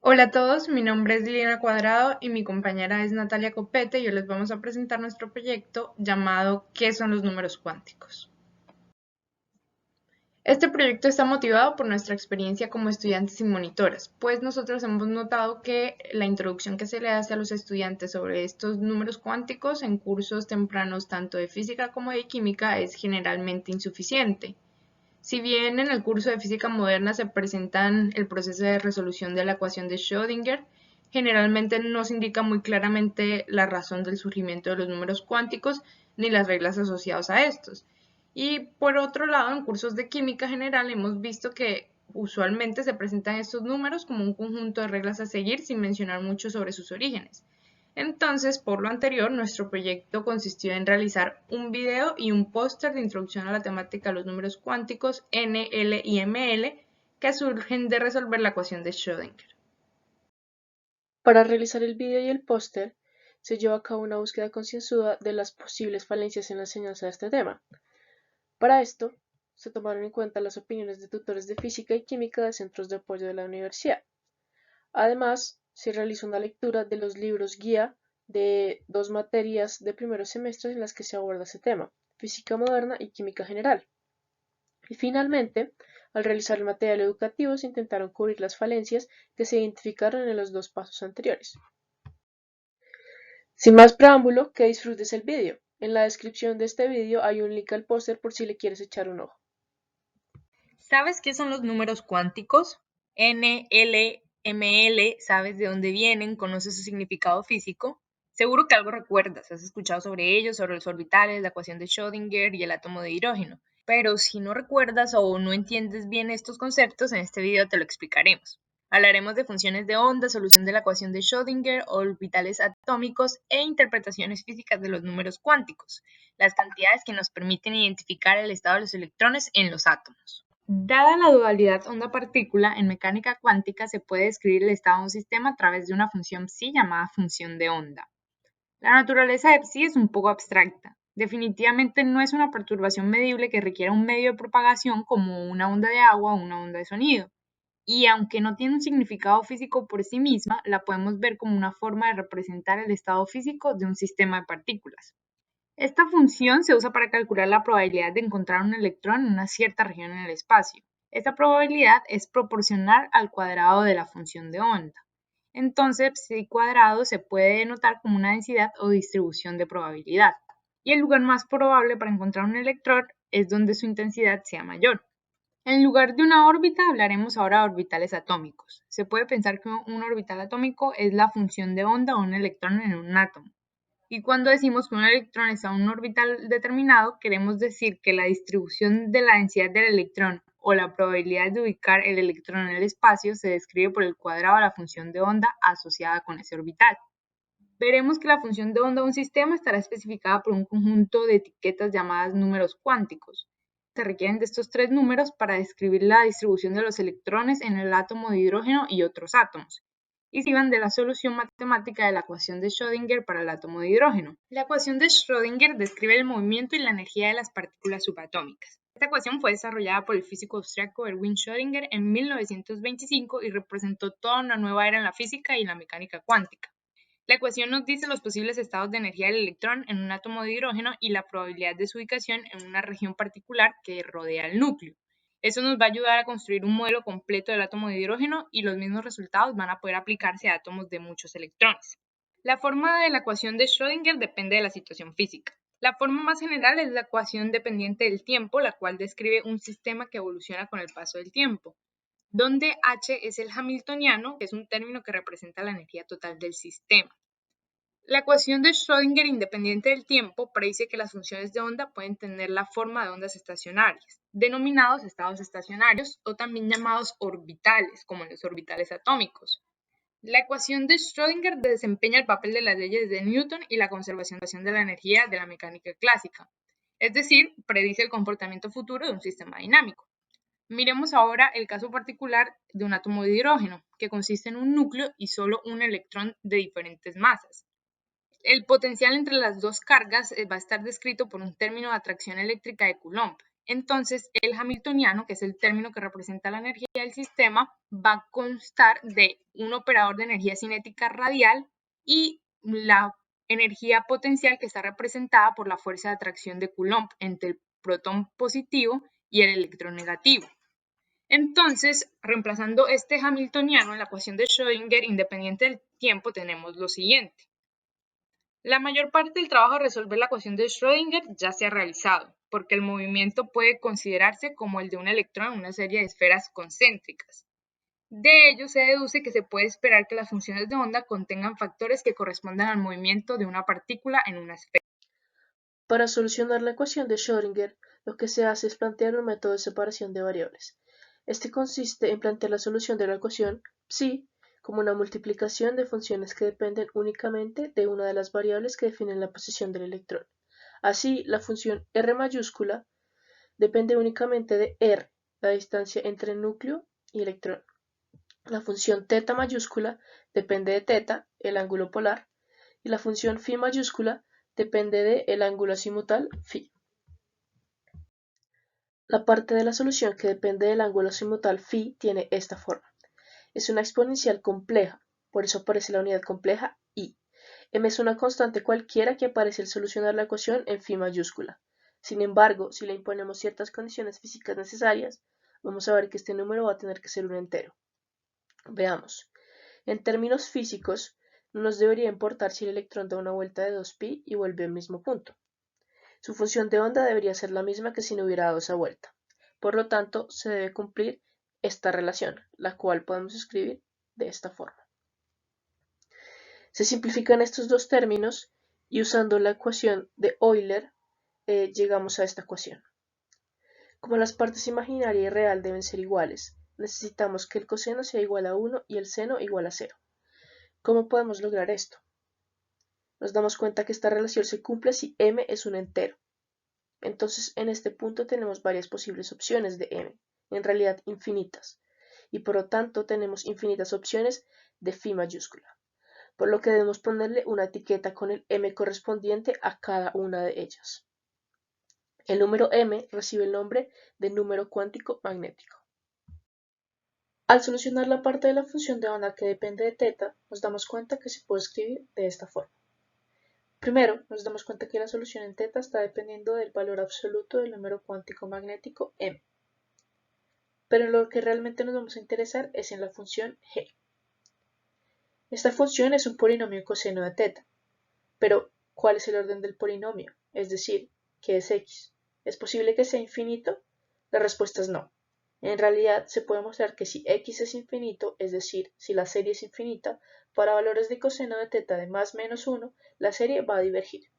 Hola a todos, mi nombre es Lina Cuadrado y mi compañera es Natalia Copete y hoy les vamos a presentar nuestro proyecto llamado ¿Qué son los números cuánticos? Este proyecto está motivado por nuestra experiencia como estudiantes y monitoras, pues nosotros hemos notado que la introducción que se le hace a los estudiantes sobre estos números cuánticos en cursos tempranos tanto de física como de química es generalmente insuficiente. Si bien en el curso de física moderna se presentan el proceso de resolución de la ecuación de Schrödinger, generalmente no se indica muy claramente la razón del surgimiento de los números cuánticos ni las reglas asociadas a estos. Y por otro lado, en cursos de química general hemos visto que usualmente se presentan estos números como un conjunto de reglas a seguir sin mencionar mucho sobre sus orígenes. Entonces, por lo anterior, nuestro proyecto consistió en realizar un video y un póster de introducción a la temática de los números cuánticos N, L y ML que surgen de resolver la ecuación de Schrödinger. Para realizar el vídeo y el póster, se lleva a cabo una búsqueda concienzuda de las posibles falencias en la enseñanza de este tema. Para esto, se tomaron en cuenta las opiniones de tutores de física y química de centros de apoyo de la universidad. Además, se realizó una lectura de los libros guía de dos materias de primeros semestres en las que se aborda ese tema, física moderna y química general. Y finalmente, al realizar el material educativo, se intentaron cubrir las falencias que se identificaron en los dos pasos anteriores. Sin más preámbulo, que disfrutes el vídeo. En la descripción de este vídeo hay un link al póster por si le quieres echar un ojo. ¿Sabes qué son los números cuánticos? N, L, ML, ¿sabes de dónde vienen? ¿Conoces su significado físico? Seguro que algo recuerdas, has escuchado sobre ellos, sobre los orbitales, la ecuación de Schrödinger y el átomo de hidrógeno. Pero si no recuerdas o no entiendes bien estos conceptos, en este video te lo explicaremos. Hablaremos de funciones de onda, solución de la ecuación de Schrödinger, orbitales atómicos e interpretaciones físicas de los números cuánticos, las cantidades que nos permiten identificar el estado de los electrones en los átomos. Dada la dualidad onda-partícula, en mecánica cuántica se puede describir el estado de un sistema a través de una función psi llamada función de onda. La naturaleza de psi es un poco abstracta. Definitivamente no es una perturbación medible que requiera un medio de propagación como una onda de agua o una onda de sonido. Y aunque no tiene un significado físico por sí misma, la podemos ver como una forma de representar el estado físico de un sistema de partículas. Esta función se usa para calcular la probabilidad de encontrar un electrón en una cierta región en el espacio. Esta probabilidad es proporcional al cuadrado de la función de onda. Entonces, psi cuadrado se puede denotar como una densidad o distribución de probabilidad. Y el lugar más probable para encontrar un electrón es donde su intensidad sea mayor. En lugar de una órbita, hablaremos ahora de orbitales atómicos. Se puede pensar que un orbital atómico es la función de onda de un electrón en un átomo. Y cuando decimos que un electrón está en un orbital determinado, queremos decir que la distribución de la densidad del electrón o la probabilidad de ubicar el electrón en el espacio se describe por el cuadrado de la función de onda asociada con ese orbital. Veremos que la función de onda de un sistema estará especificada por un conjunto de etiquetas llamadas números cuánticos. Se requieren de estos tres números para describir la distribución de los electrones en el átomo de hidrógeno y otros átomos, y se van de la solución matemática de la ecuación de Schrödinger para el átomo de hidrógeno. La ecuación de Schrödinger describe el movimiento y la energía de las partículas subatómicas. Esta ecuación fue desarrollada por el físico austriaco Erwin Schrödinger en 1925 y representó toda una nueva era en la física y la mecánica cuántica. La ecuación nos dice los posibles estados de energía del electrón en un átomo de hidrógeno y la probabilidad de su ubicación en una región particular que rodea el núcleo. Eso nos va a ayudar a construir un modelo completo del átomo de hidrógeno y los mismos resultados van a poder aplicarse a átomos de muchos electrones. La forma de la ecuación de Schrödinger depende de la situación física. La forma más general es la ecuación dependiente del tiempo, la cual describe un sistema que evoluciona con el paso del tiempo, donde H es el hamiltoniano, que es un término que representa la energía total del sistema. La ecuación de Schrödinger independiente del tiempo predice que las funciones de onda pueden tener la forma de ondas estacionarias, denominados estados estacionarios o también llamados orbitales, como los orbitales atómicos. La ecuación de Schrödinger desempeña el papel de las leyes de Newton y la conservación de la energía de la mecánica clásica, es decir, predice el comportamiento futuro de un sistema dinámico. Miremos ahora el caso particular de un átomo de hidrógeno, que consiste en un núcleo y solo un electrón de diferentes masas. El potencial entre las dos cargas va a estar descrito por un término de atracción eléctrica de Coulomb. Entonces, el hamiltoniano, que es el término que representa la energía del sistema, va a constar de un operador de energía cinética radial y la energía potencial que está representada por la fuerza de atracción de Coulomb entre el protón positivo y el electrón negativo. Entonces, reemplazando este hamiltoniano en la ecuación de Schrödinger, independiente del tiempo, tenemos lo siguiente. La mayor parte del trabajo de resolver la ecuación de Schrödinger ya se ha realizado, porque el movimiento puede considerarse como el de un electrón en una serie de esferas concéntricas. De ello se deduce que se puede esperar que las funciones de onda contengan factores que correspondan al movimiento de una partícula en una esfera. Para solucionar la ecuación de Schrödinger, lo que se hace es plantear un método de separación de variables. Este consiste en plantear la solución de la ecuación psi como una multiplicación de funciones que dependen únicamente de una de las variables que definen la posición del electrón. Así, la función R mayúscula depende únicamente de R, la distancia entre núcleo y electrón. La función θ mayúscula depende de θ, el ángulo polar, y la función φ mayúscula depende del ángulo azimutal φ. La parte de la solución que depende del ángulo azimutal φ tiene esta forma. Es una exponencial compleja, por eso aparece la unidad compleja i. M es una constante cualquiera que aparece al solucionar la ecuación en φ mayúscula. Sin embargo, si le imponemos ciertas condiciones físicas necesarias, vamos a ver que este número va a tener que ser un entero. Veamos. En términos físicos, no nos debería importar si el electrón da una vuelta de 2π y vuelve al mismo punto. Su función de onda debería ser la misma que si no hubiera dado esa vuelta. Por lo tanto, se debe cumplir esta relación, la cual podemos escribir de esta forma. Se simplifican estos dos términos y usando la ecuación de Euler llegamos a esta ecuación. Como las partes imaginaria y real deben ser iguales, necesitamos que el coseno sea igual a 1 y el seno igual a 0. ¿Cómo podemos lograr esto? Nos damos cuenta que esta relación se cumple si m es un entero. Entonces, en este punto tenemos varias posibles opciones de m, en realidad infinitas, y por lo tanto tenemos infinitas opciones de φ mayúscula, por lo que debemos ponerle una etiqueta con el m correspondiente a cada una de ellas. El número m recibe el nombre de número cuántico magnético. Al solucionar la parte de la función de onda que depende de θ, nos damos cuenta que se puede escribir de esta forma. Primero, nos damos cuenta que la solución en θ está dependiendo del valor absoluto del número cuántico magnético m. Pero lo que realmente nos vamos a interesar es en la función g. Esta función es un polinomio coseno de θ. Pero, ¿cuál es el orden del polinomio? Es decir, ¿qué es x? ¿Es posible que sea infinito? La respuesta es no. En realidad, se puede mostrar que si x es infinito, es decir, si la serie es infinita, para valores de coseno de θ de más menos 1, la serie va a divergir.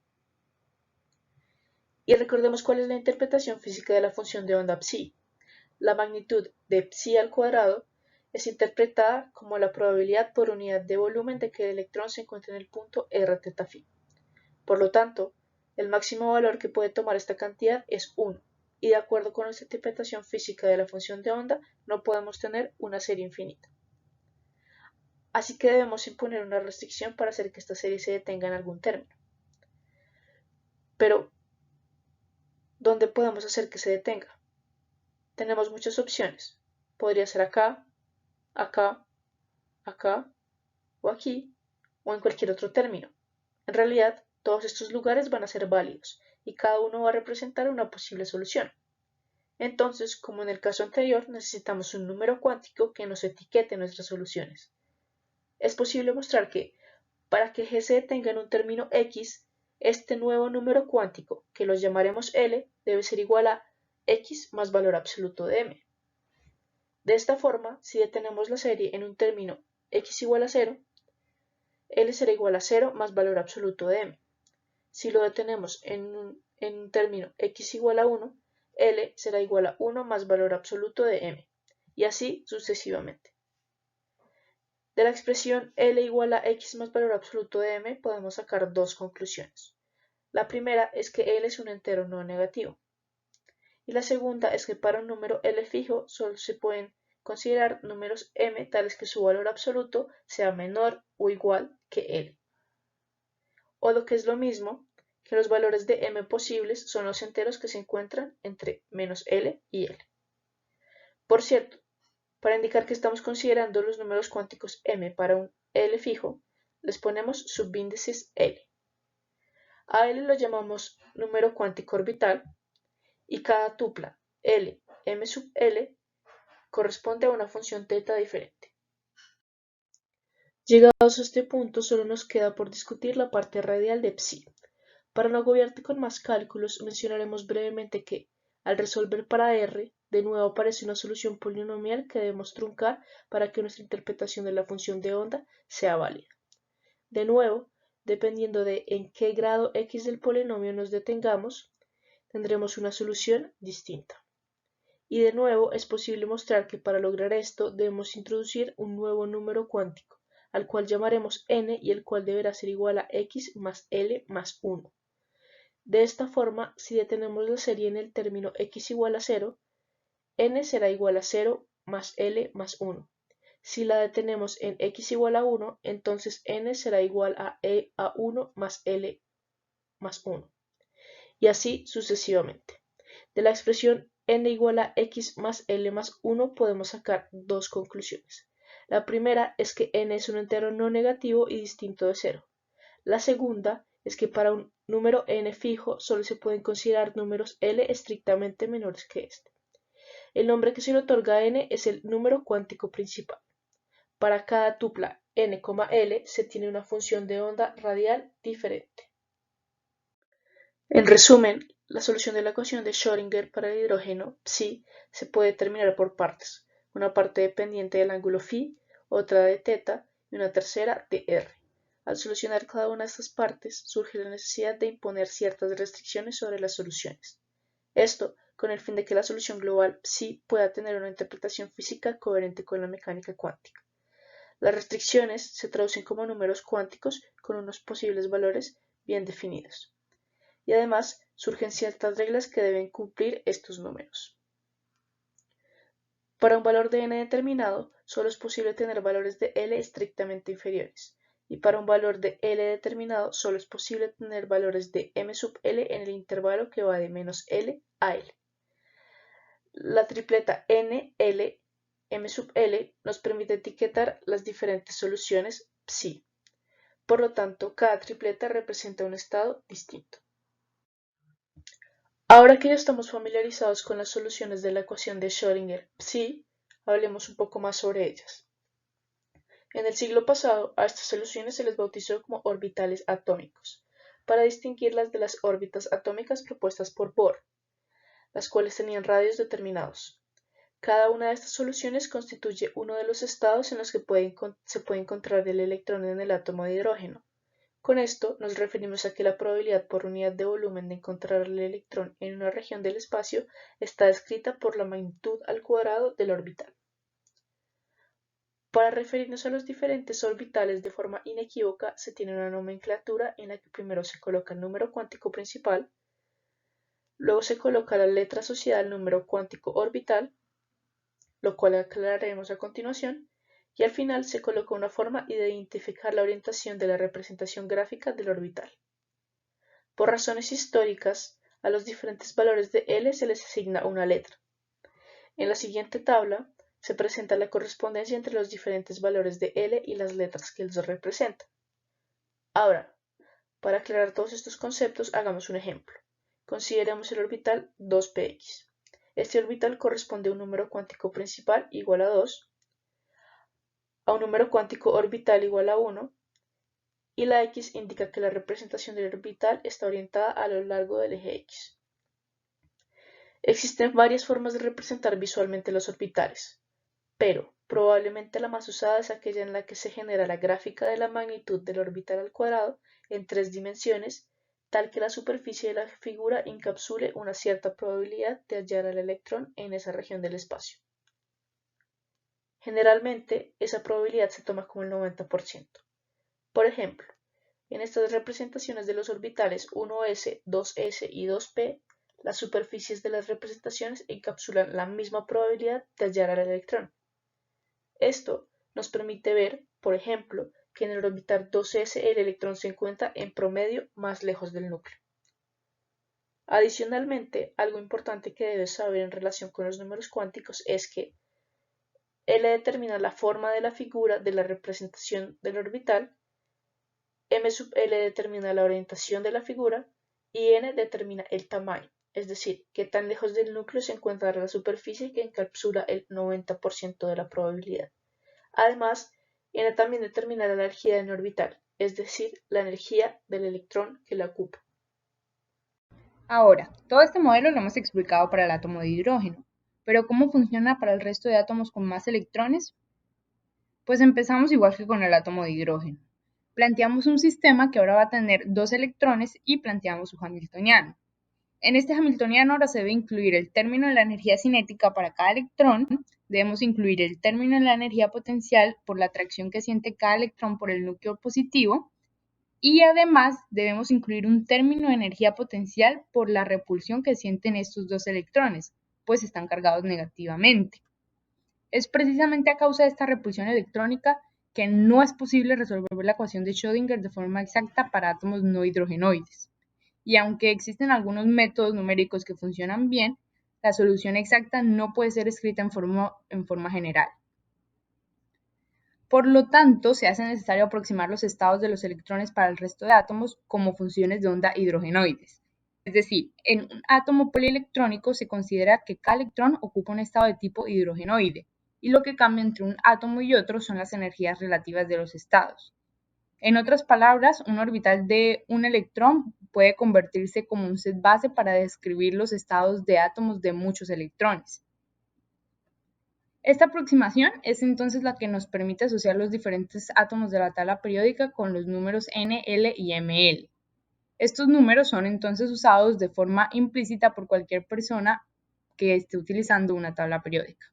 Y recordemos cuál es la interpretación física de la función de onda psi. La magnitud de psi al cuadrado es interpretada como la probabilidad por unidad de volumen de que el electrón se encuentre en el punto rθ. Por lo tanto, el máximo valor que puede tomar esta cantidad es 1, y de acuerdo con nuestra interpretación física de la función de onda, no podemos tener una serie infinita. Así que debemos imponer una restricción para hacer que esta serie se detenga en algún término. Pero, ¿dónde podemos hacer que se detenga? Tenemos muchas opciones. Podría ser acá, acá, acá, o aquí, o en cualquier otro término. En realidad, todos estos lugares van a ser válidos, y cada uno va a representar una posible solución. Entonces, como en el caso anterior, necesitamos un número cuántico que nos etiquete nuestras soluciones. Es posible mostrar que, para que G se detenga en un término X, este nuevo número cuántico, que lo llamaremos L, debe ser igual a X más valor absoluto de M. De esta forma, si detenemos la serie en un término X igual a 0, L será igual a 0 más valor absoluto de M. Si lo detenemos en un término X igual a 1, L será igual a 1 más valor absoluto de M, y así sucesivamente. De la expresión L igual a X más valor absoluto de M podemos sacar dos conclusiones. La primera es que L es un entero no negativo. Y la segunda es que para un número L fijo solo se pueden considerar números M tales que su valor absoluto sea menor o igual que L. O lo que es lo mismo, que los valores de m posibles son los enteros que se encuentran entre menos L y L. Por cierto, para indicar que estamos considerando los números cuánticos m para un L fijo, les ponemos subíndices L. A L lo llamamos número cuántico orbital y cada tupla L, m sub L corresponde a una función teta diferente. Llegados a este punto, solo nos queda por discutir la parte radial de psi. Para no agobiarte con más cálculos, mencionaremos brevemente que, al resolver para R, de nuevo aparece una solución polinomial que debemos truncar para que nuestra interpretación de la función de onda sea válida. De nuevo, dependiendo de en qué grado x del polinomio nos detengamos, tendremos una solución distinta. Y de nuevo, es posible mostrar que para lograr esto debemos introducir un nuevo número cuántico, al cual llamaremos n y el cual deberá ser igual a x más L más 1. De esta forma, si detenemos la serie en el término x igual a 0, n será igual a 0 más L más 1. Si la detenemos en x igual a 1, entonces n será igual a 1 más L más 1. Y así sucesivamente. De la expresión n igual a x más L más 1 podemos sacar dos conclusiones. La primera es que n es un entero no negativo y distinto de 0. La segunda es que para un número n fijo solo se pueden considerar números L estrictamente menores que este. El nombre que se le otorga a n es el número cuántico principal. Para cada tupla n, L se tiene una función de onda radial diferente. En resumen, la solución de la ecuación de Schrödinger para el hidrógeno psi se puede determinar por partes, una parte dependiente del ángulo φ, otra de θ y una tercera de r. Al solucionar cada una de estas partes, surge la necesidad de imponer ciertas restricciones sobre las soluciones. Esto con el fin de que la solución global psi pueda tener una interpretación física coherente con la mecánica cuántica. Las restricciones se traducen como números cuánticos con unos posibles valores bien definidos. Y además surgen ciertas reglas que deben cumplir estos números. Para un valor de n determinado, solo es posible tener valores de L estrictamente inferiores, y para un valor de L determinado, solo es posible tener valores de m sub L en el intervalo que va de menos L a L. La tripleta n, L, m sub L nos permite etiquetar las diferentes soluciones psi. Por lo tanto, cada tripleta representa un estado distinto. Ahora que ya estamos familiarizados con las soluciones de la ecuación de Schrödinger psi, hablemos un poco más sobre ellas. En el siglo pasado, a estas soluciones se les bautizó como orbitales atómicos, para distinguirlas de las órbitas atómicas propuestas por Bohr, las cuales tenían radios determinados. Cada una de estas soluciones constituye uno de los estados en los que se puede encontrar el electrón en el átomo de hidrógeno. Con esto nos referimos a que la probabilidad por unidad de volumen de encontrar el electrón en una región del espacio está descrita por la magnitud al cuadrado del orbital. Para referirnos a los diferentes orbitales de forma inequívoca, se tiene una nomenclatura en la que primero se coloca el número cuántico principal, luego se coloca la letra asociada al número cuántico orbital, lo cual aclararemos a continuación, y al final se coloca una forma de identificar la orientación de la representación gráfica del orbital. Por razones históricas, a los diferentes valores de L se les asigna una letra. En la siguiente tabla se presenta la correspondencia entre los diferentes valores de L y las letras que los representan. Ahora, para aclarar todos estos conceptos, hagamos un ejemplo. Consideremos el orbital 2px. Este orbital corresponde a un número cuántico principal igual a 2, a un número cuántico orbital igual a 1, y la x indica que la representación del orbital está orientada a lo largo del eje x. Existen varias formas de representar visualmente los orbitales, pero probablemente la más usada es aquella en la que se genera la gráfica de la magnitud del orbital al cuadrado en 3 dimensiones, tal que la superficie de la figura encapsule una cierta probabilidad de hallar al electrón en esa región del espacio. Generalmente, esa probabilidad se toma como el 90%. Por ejemplo, en estas representaciones de los orbitales 1s, 2s y 2p, las superficies de las representaciones encapsulan la misma probabilidad de hallar al electrón. Esto nos permite ver, por ejemplo, que en el orbital 2s el electrón se encuentra en promedio más lejos del núcleo. Adicionalmente, algo importante que debes saber en relación con los números cuánticos es que L determina la forma de la figura de la representación del orbital, M sub L determina la orientación de la figura y N determina el tamaño, es decir, qué tan lejos del núcleo se encuentra la superficie que encapsula el 90% de la probabilidad. Además, N también determina la energía en orbital, es decir, la energía del electrón que la ocupa. Ahora, todo este modelo lo hemos explicado para el átomo de hidrógeno, pero ¿cómo funciona para el resto de átomos con más electrones? Pues empezamos igual que con el átomo de hidrógeno. Planteamos un sistema que ahora va a tener dos electrones y planteamos su hamiltoniano. En este hamiltoniano ahora se debe incluir el término de la energía cinética para cada electrón, debemos incluir el término de la energía potencial por la atracción que siente cada electrón por el núcleo positivo y además debemos incluir un término de energía potencial por la repulsión que sienten estos dos electrones, pues están cargados negativamente. Es precisamente a causa de esta repulsión electrónica que no es posible resolver la ecuación de Schrödinger de forma exacta para átomos no hidrogenoides. Y aunque existen algunos métodos numéricos que funcionan bien, la solución exacta no puede ser escrita en forma general. Por lo tanto, se hace necesario aproximar los estados de los electrones para el resto de átomos como funciones de onda hidrogenoides. Es decir, en un átomo polielectrónico se considera que cada electrón ocupa un estado de tipo hidrogenoide, y lo que cambia entre un átomo y otro son las energías relativas de los estados. En otras palabras, un orbital de un electrón puede convertirse como un set base para describir los estados de átomos de muchos electrones. Esta aproximación es entonces la que nos permite asociar los diferentes átomos de la tabla periódica con los números N, L y ML. Estos números son entonces usados de forma implícita por cualquier persona que esté utilizando una tabla periódica.